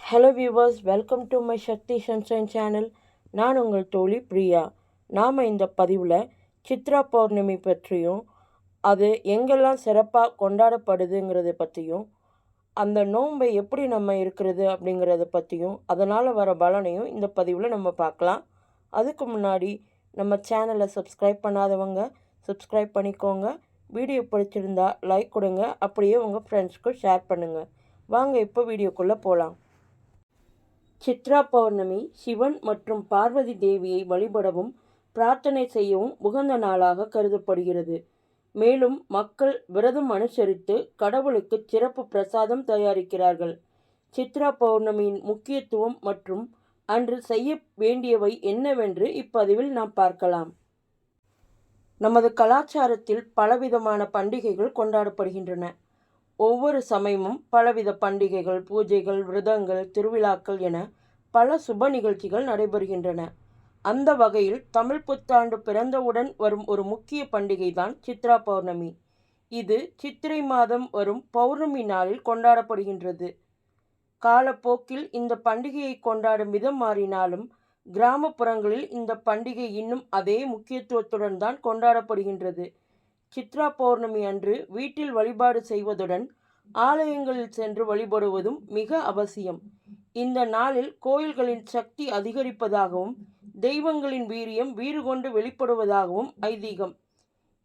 Hello viewers, welcome to my Sakthi sunshine channel. நான் உங்கள் தோழி பிரியா. நாம் இந்த பதிவில் சித்ரா பௌர்ணமி பற்றியும் அது எங்கெல்லாம் சிறப்பாக கொண்டாடப்படுதுங்கிறத பற்றியும், அந்த நோன்பை எப்படி நம்ம இருக்கிறது அப்படிங்கிறத பற்றியும், அதனால் வர பலனையும் இந்த பதிவில் நம்ம பார்க்கலாம். அதுக்கு முன்னாடி நம்ம சேனலை சப்ஸ்கிரைப் பண்ணாதவங்க சப்ஸ்கிரைப் பண்ணிக்கோங்க. வீடியோ பிடிச்சிருந்தா லைக் கொடுங்க, அப்படியே உங்கள் ஃப்ரெண்ட்ஸ்க்கு ஷேர் பண்ணுங்கள். வாங்க இப்போ வீடியோக்குள்ளே போகலாம். சித்ரா பௌர்ணமி சிவன் மற்றும் பார்வதி தேவியை வழிபடவும் பிரார்த்தனை செய்யவும் உகந்த நாளாக கருதப்படுகிறது. மேலும் மக்கள் விரதம் அனுசரித்து கடவுளுக்கு சிறப்பு பிரசாதம் தயாரிக்கிறார்கள். சித்ரா பௌர்ணமியின் முக்கியத்துவம் மற்றும் அன்று செய்ய வேண்டியவை என்னவென்று இப்பதிவில் நாம் பார்க்கலாம். நமது கலாச்சாரத்தில் பலவிதமான பண்டிகைகள் கொண்டாடப்படுகின்றன. ஒவ்வொரு சமயமும் பலவித பண்டிகைகள், பூஜைகள், விரதங்கள், திருவிழாக்கள் என பல சுப நிகழ்ச்சிகள் நடைபெறுகின்றன. அந்த வகையில் தமிழ் புத்தாண்டு பிறந்தவுடன் வரும் ஒரு முக்கிய பண்டிகை தான் சித்ரா பௌர்ணமி. இது சித்திரை மாதம் வரும் பௌர்ணமி நாளில் கொண்டாடப்படுகின்றது. காலப்போக்கில் இந்த பண்டிகையை கொண்டாடும் விதம் மாறினாலும் கிராமப்புறங்களில் இந்த பண்டிகை இன்னும் அதே முக்கியத்துவத்துடன் தான் கொண்டாடப்படுகின்றது. சித்ரா பௌர்ணமி அன்று வீட்டில் வழிபாடு செய்வதுடன் ஆலயங்களில் சென்று வழிபடுவதும் மிக அவசியம். இந்த நாளில் கோயில்களின் சக்தி அதிகரிப்பதாகவும் தெய்வங்களின் வீரியம் வீறு கொண்டு வெளிப்படுவதாகவும் ஐதீகம்.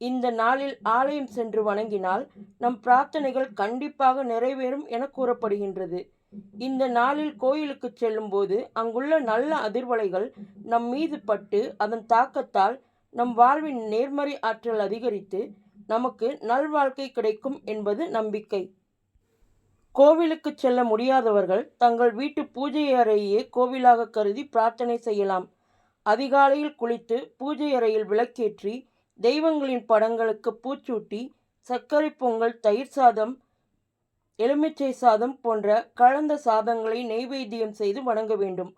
இந்த நாளில் ஆலயம் சென்று வணங்கினால் நம் பிரார்த்தனைகள் கண்டிப்பாக நிறைவேறும் என கூறப்படுகின்றது. இந்த நாளில் கோயிலுக்கு செல்லும் போது அங்குள்ள நல்ல அதிர்வலைகள் நம் மீது பட்டு அதன் தாக்கத்தால் நம் வாழ்வின் நேர்மறை ஆற்றல் அதிகரித்து நமக்கு நல்வாழ்க்கை கிடைக்கும் என்பது நம்பிக்கை. கோவிலுக்கு செல்ல முடியாதவர்கள் தங்கள் வீட்டு பூஜை அறையே கோவிலாக கருதி பிரார்த்தனை செய்யலாம். அதிகாலையில் குளித்து பூஜை அறையில் விளக்கேற்றி தெய்வங்களின் படங்களுக்கு பூச்சூட்டி சர்க்கரை பொங்கல், தயிர் சாதம், எலுமிச்சை சாதம் போன்ற கலந்த சாதங்களை நெய்வேத்தியம் செய்து வணங்க வேண்டும்.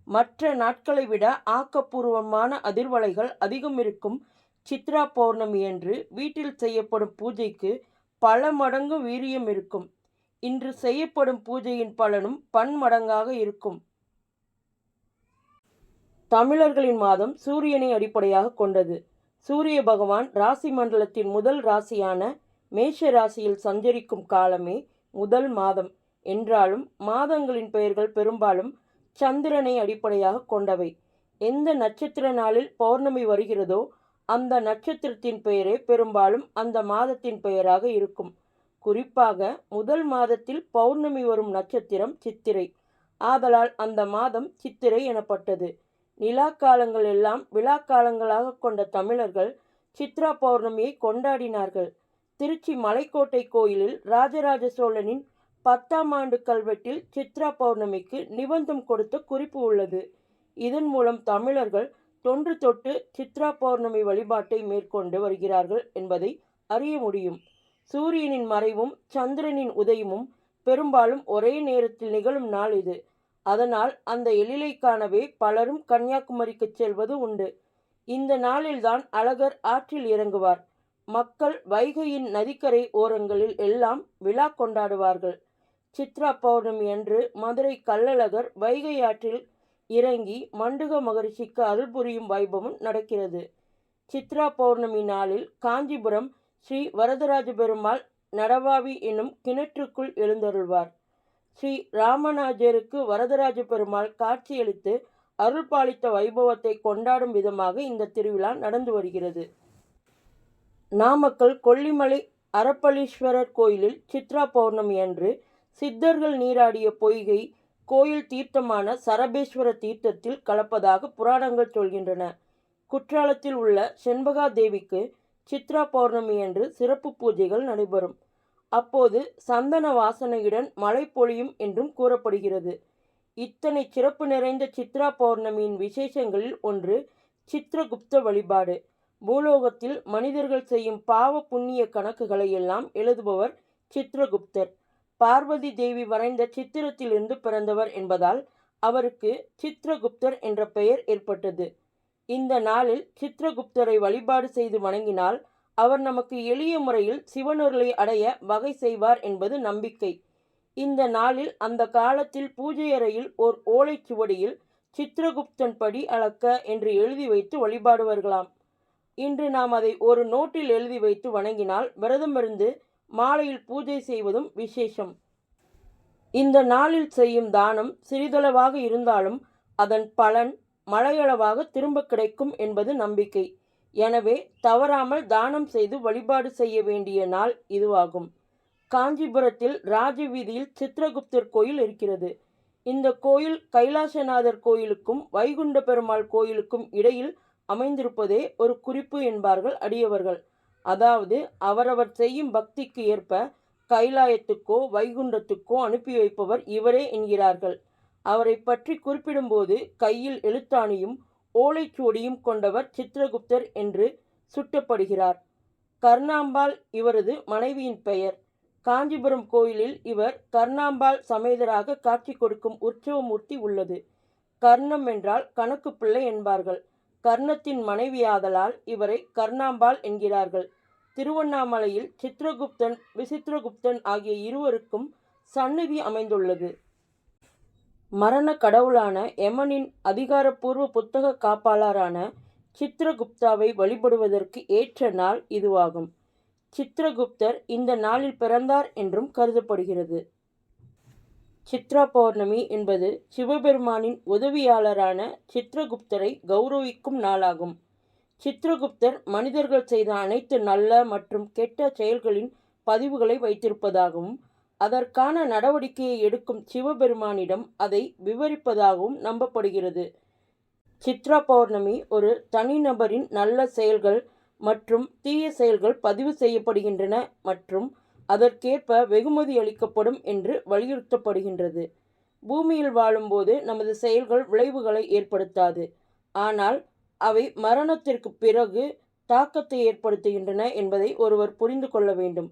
மற்ற நாட்களை விட ஆக்கப்பூர்வமான அதிர்வலைகள் அதிகம் இருக்கும் சித்ரா பௌர்ணமி அன்று வீட்டில் செய்யப்படும் பூஜைக்கு பல மடங்கு வீரியம் இருக்கும். இன்று செய்யப்படும் பூஜையின் பலனும் பன்மடங்காக இருக்கும். தமிழர்களின் மாதம் சூரியனை அடிப்படையாக கொண்டது. சூரிய பகவான் ராசி மண்டலத்தின் முதல் ராசியான மேஷ ராசியில் சஞ்சரிக்கும் காலமே முதல் மாதம் என்றாலும் மாதங்களின் பெயர்கள் பெரும்பாலும் சந்திரனை அடிப்படையாக கொண்டவை. எந்த நட்சத்திர நாளில் பௌர்ணமி வருகிறதோ அந்த நட்சத்திரத்தின் பெயரே பெரும்பாலும் அந்த மாதத்தின் பெயராக இருக்கும். குறிப்பாக முதல் மாதத்தில் பௌர்ணமி வரும் நட்சத்திரம் சித்திரை. ஆதலால் அந்த மாதம் சித்திரை எனப்பட்டது. நிலா காலங்கள் எல்லாம் விழாக்காலங்களாக கொண்ட தமிழர்கள் சித்ரா பௌர்ணமியை கொண்டாடினார்கள். திருச்சி மலைக்கோட்டை கோயிலில் ராஜராஜ சோழனின் 10ஆம் ஆண்டு கல்வெட்டில் சித்ரா பௌர்ணமிக்கு நிபந்தம் கொடுத்த குறிப்பு உள்ளது. இதன் மூலம் தமிழர்கள் தொன்று தொட்டு சித்ரா பௌர்ணமி வழிபாட்டை மேற்கொண்டு வருகிறார்கள் என்பதை அறிய முடியும். சூரியனின் மறைவும் சந்திரனின் உதயமும் பெரும்பாலும் ஒரே நேரத்தில் நிகழும் நாள் இது. அதனால் அந்த எழிலை காணவே பலரும் கன்னியாகுமரிக்கு செல்வது உண்டு. இந்த நாளில்தான் அழகர் ஆற்றில் இறங்குவார். மக்கள் வைகையின் நதிக்கரை ஓரங்களில் எல்லாம் விழா கொண்டாடுவார்கள். சித்ரா பௌர்ணமி அன்று மதுரை கள்ளழகர் வைகை ஆற்றில் இறங்கி மண்டுக மகரிஷிக்கு அருள் புரியும் வைபவம் நடக்கிறது. சித்ரா பௌர்ணமி நாளில் காஞ்சிபுரம் ஸ்ரீ வரதராஜ பெருமாள் நடவாவி என்னும் கிணற்றுக்குள் எழுந்தருள்வார். ஸ்ரீ ராமநாஜருக்கு வரதராஜ பெருமாள் காட்சியளித்து அருள் பாலித்த வைபவத்தை கொண்டாடும் விதமாக இந்த திருவிழா நடந்து வருகிறது. நாமக்கல் கொல்லிமலை அரப்பளீஸ்வரர் கோயிலில் சித்ரா பௌர்ணமி அன்று சித்தர்கள் நீராடிய பொய்கை கோயில் தீர்த்தமான சரபேஸ்வர தீர்த்தத்தில் கலப்பதாக புராணங்கள் சொல்கின்றன. குற்றாலத்தில் உள்ள செண்பகா தேவிக்கு சித்ரா பௌர்ணமி அன்று சிறப்பு பூஜைகள் நடைபெறும். அப்போது சந்தன வாசனையுடன் மழை பொழியும் என்றும் கூறப்படுகிறது. இத்தனை சிறப்பு நிறைந்த சித்ரா பௌர்ணமியின் விசேஷங்களில் ஒன்று சித்ரகுப்த வழிபாடு. பூலோகத்தில் மனிதர்கள் செய்யும் பாவ புண்ணிய கணக்குகளை எல்லாம் எழுதுபவர் சித்ரகுப்தர். பார்வதி தேவி வரைந்த சித்திரத்திலிருந்து பிறந்தவர் என்பதால் அவருக்கு சித்ரகுப்தர் என்ற பெயர் ஏற்பட்டது. இந்த நாளில் சித்ரகுப்தரை வழிபாடு செய்து வணங்கினால் அவர் நமக்கு எளிய முறையில் சிவனருளை அடைய வகை செய்வார் என்பது நம்பிக்கை. இந்த நாளில் அந்த காலத்தில் பூஜை அறையில் ஓர் ஓலைச்சுவடியில் சித்திரகுப்தன் படி அளக்க என்று எழுதி வைத்து வழிபாடுவார்களாம். இன்று நாம் அதை ஒரு நோட்டில் எழுதி வைத்து வணங்கினால் விரதமிருந்து மாலையில் பூஜை செய்வதும் விசேஷம். இந்த நாளில் செய்யும் தானம் சிறிதளவாக இருந்தாலும் அதன் பலன் மழையளவாக திரும்ப கிடைக்கும் என்பது நம்பிக்கை. எனவே தவறாமல் தானம் செய்து வழிபாடு செய்ய வேண்டிய நாள் இதுவாகும். காஞ்சிபுரத்தில் ராஜவீதியில் சித்திரகுப்தர் கோயில் இருக்கிறது. இந்த கோயில் கைலாசநாதர் கோயிலுக்கும் வைகுண்ட பெருமாள் கோயிலுக்கும் இடையில் அமைந்திருப்பதே ஒரு குறிப்பு என்பார்கள் அடியவர்கள். அதாவது அவரவர் செய்யும் பக்திக்கு ஏற்ப கைலாயத்துக்கோ வைகுண்டத்துக்கோ அனுப்பி வைப்பவர் இவரே என்கிறார்கள். அவரை பற்றி குறிப்பிடும்போது கையில் எழுத்தாணியும் ஓலைச்சுவடியும் கொண்டவர் சித்திரகுப்தர் என்று சுட்டப்படுகிறார். கர்ணாம்பாள் இவரது மனைவியின் பெயர். காஞ்சிபுரம் கோயிலில் இவர் கர்ணாம்பாள் சமேதராக காட்சி கொடுக்கும் உற்சவமூர்த்தி உள்ளது. கர்ணம் என்றால் கணக்கு பிள்ளை என்பார்கள். கர்ணத்தின் மனைவியாதலால் இவரை கர்ணாம்பாள் என்கிறார்கள். திருவண்ணாமலையில் சித்திரகுப்தன் விசித்திரகுப்தன் ஆகிய இருவருக்கும் சந்நிதி அமைந்துள்ளது. மரண கடவுளான யமனின் அதிகாரப்பூர்வ புத்தக காப்பாளரான சித்திரகுப்தாவை வழிபடுவதற்கு ஏற்ற நாள் இதுவாகும். சித்திரகுப்தர் இந்த நாளில் பிறந்தார் என்றும் கருதப்படுகிறது. சித்ரா பௌர்ணமி என்பது சிவபெருமானின் உதவியாளரான சித்திரகுப்தரை கௌரவிக்கும் நாளாகும். சித்திரகுப்தர் மனிதர்கள் செய்த அனைத்து நல்ல மற்றும் கெட்ட செயல்களின் பதிவுகளை வைத்திருப்பதாகவும் அதற்கான நடவடிக்கையை எடுக்கும் சிவபெருமானிடம் அதை விவரிப்பதாகவும் நம்பப்படுகிறது. சித்ரா பௌர்ணமி ஒரு தனிநபரின் நல்ல செயல்கள் மற்றும் தீய செயல்கள் பதிவு செய்யப்படுகின்றன மற்றும் அதற்கேற்ப வெகுமதி அளிக்கப்படும் என்று வலியுறுத்தப்படுகின்றது. பூமியில் வாழும்போது நமது செயல்கள் விளைவுகளை ஏற்படுத்தாது, ஆனால் அவை மரணத்திற்கு பிறகு தாக்கத்தை ஏற்படுத்துகின்றன என்பதை ஒருவர் புரிந்து கொள்ள வேண்டும்.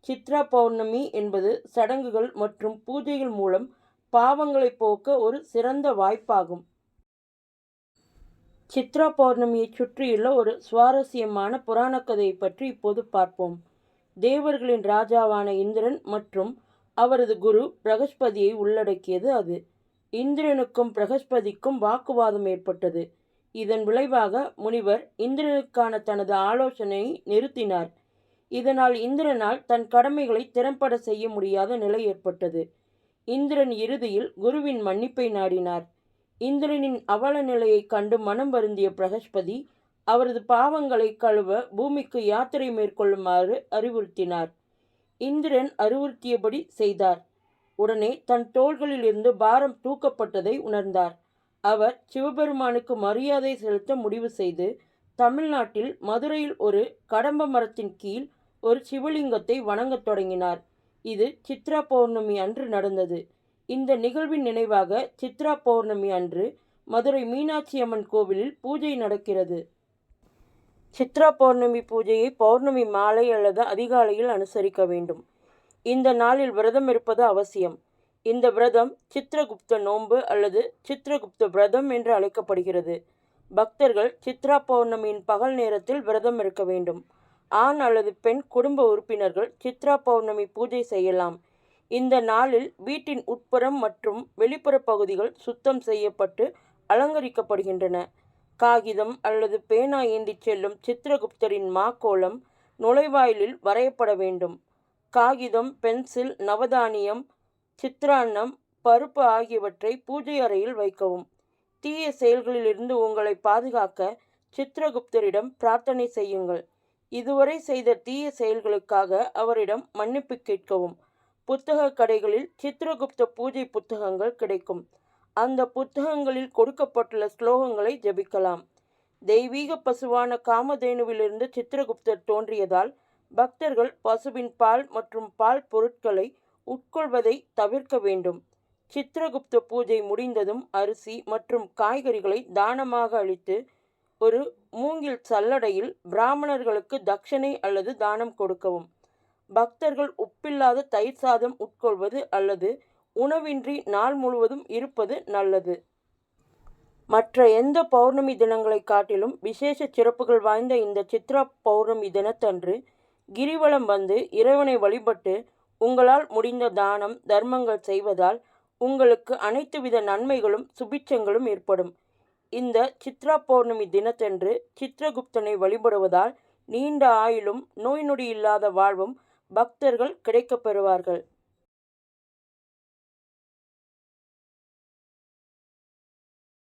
சித்ரா பௌர்ணமி என்பது சடங்குகள் மற்றும் பூஜைகள் மூலம் பாவங்களை போக்க ஒரு சிறந்த வாய்ப்பாகும். சித்ரா பௌர்ணமியை சுற்றியுள்ள ஒரு சுவாரஸ்யமான புராண கதையை பற்றி இப்போது பார்ப்போம். தேவர்களின் ராஜாவான இந்திரன் மற்றும் அவரது குரு பிரகஸ்பதியை உள்ளடக்கியது அது. இந்திரனுக்கும் பிரகஸ்பதிக்கும் வாக்குவாதம் ஏற்பட்டது. இதன் விளைவாக முனிவர் இந்திரனுக்கான தனது ஆலோசனையை நிறுத்தினார். இதனால் இந்திரனால் தன் கடமைகளை திறம்பட செய்ய முடியாத நிலை ஏற்பட்டது. இந்திரன் இறுதியில் குருவின் மன்னிப்பை நாடினார். இந்திரனின் அவல நிலையை கண்டு மனம் வருந்திய பிரகஸ்பதி அவரது பாவங்களை கழுவ பூமிக்கு யாத்திரை மேற்கொள்ளுமாறு அறிவுறுத்தினார். இந்திரன் அறிவுறுத்தியபடி செய்தார். உடனே தன் தோள்களில் இருந்து பாரம் தூக்கப்பட்டதை உணர்ந்தார். அவர் சிவபெருமானுக்கு மரியாதை செலுத்த முடிவு செய்து தமிழ்நாட்டில் மதுரையில் ஒரு கடம்ப மரத்தின் கீழ் ஒரு சிவலிங்கத்தை வணங்கத் தொடங்கினார். இது சித்ரா பௌர்ணமி அன்று நடந்தது. இந்த நிகழ்வின் நினைவாக சித்ரா பௌர்ணமி அன்று மதுரை மீனாட்சி அம்மன் கோவிலில் பூஜை நடக்கிறது. சித்ரா பௌர்ணமி பூஜையை பௌர்ணமி மாலை அல்லது அதிகாலையில் அனுசரிக்க வேண்டும். இந்த நாளில் விரதம் இருப்பது அவசியம். இந்த விரதம் சித்திரகுப்த நோன்பு அல்லது சித்திரகுப்த விரதம் என்று அழைக்கப்படுகிறது. பக்தர்கள் சித்ரா பௌர்ணமியின் பகல் நேரத்தில் விரதம் இருக்க வேண்டும். ஆண் அல்லது பெண் குடும்ப உறுப்பினர்கள் சித்ரா பௌர்ணமி பூஜை செய்யலாம். இந்த நாளில் வீட்டின் உட்புறம் மற்றும் வெளிப்புற பகுதிகள் சுத்தம் செய்யப்பட்டு அலங்கரிக்கப்படுகின்றன. காகிதம் அல்லது பேனா ஏந்தி செல்லும் சித்திரகுப்தரின் மாக்கோலம் நுழைவாயிலில் வரையப்பட வேண்டும். காகிதம், பென்சில், நவதானியம், சித்திரான்னம், பருப்பு ஆகியவற்றை பூஜை அறையில் வைக்கவும். தீய செயல்களிலிருந்து உங்களை பாதுகாக்க சித்திரகுப்தரிடம் பிரார்த்தனை செய்யுங்கள். இதுவரை செய்த தீய செயல்களுக்காக அவரிடம் மன்னிப்பு கேட்கவும். புத்தக கடைகளில் சித்திரகுப்த பூஜை புத்தகங்கள் கிடைக்கும். அந்த புத்தகங்களில் கொடுக்கப்பட்டுள்ள ஸ்லோகங்களை ஜபிக்கலாம். தெய்வீக பசுவான காமதேனுவிலிருந்து சித்திரகுப்தர் தோன்றியதால் பக்தர்கள் பசுவின் பால் மற்றும் பால் பொருட்களை உட்கொள்வதை தவிர்க்க வேண்டும். சித்திரகுப்த பூஜை முடிந்ததும் அரிசி மற்றும் காய்கறிகளை தானமாக அளித்து ஒரு மூங்கில் சல்லடையில் பிராமணர்களுக்கு தட்சணை அல்லது தானம் கொடுக்கவும். பக்தர்கள் உப்பில்லாத தயிர் சாதம் உட்கொள்வது அல்லது உணவின்றி நாள் முழுவதும் இருப்பது நல்லது. மற்ற எந்த பௌர்ணமி தினங்களை காட்டிலும் விசேஷ சிறப்புகள் வாய்ந்த இந்த சித்ரா பௌர்ணமி தினத்தன்று கிரிவலம் வந்து இறைவனை வழிபட்டு உங்களால் முடிந்த தானம் தர்மங்கள் செய்வதால் உங்களுக்கு அனைத்து வித நன்மைகளும் சுபிட்சங்களும் ஏற்படும். இந்த சித்ரா பௌர்ணமி தினத்தன்று சித்ரகுப்தனை வழிபடுவதால் நீண்ட ஆயுளும் நோய் நொடி இல்லாத வாழ்வும் பக்தர்கள் கிடைக்கப் பெறுவார்கள்.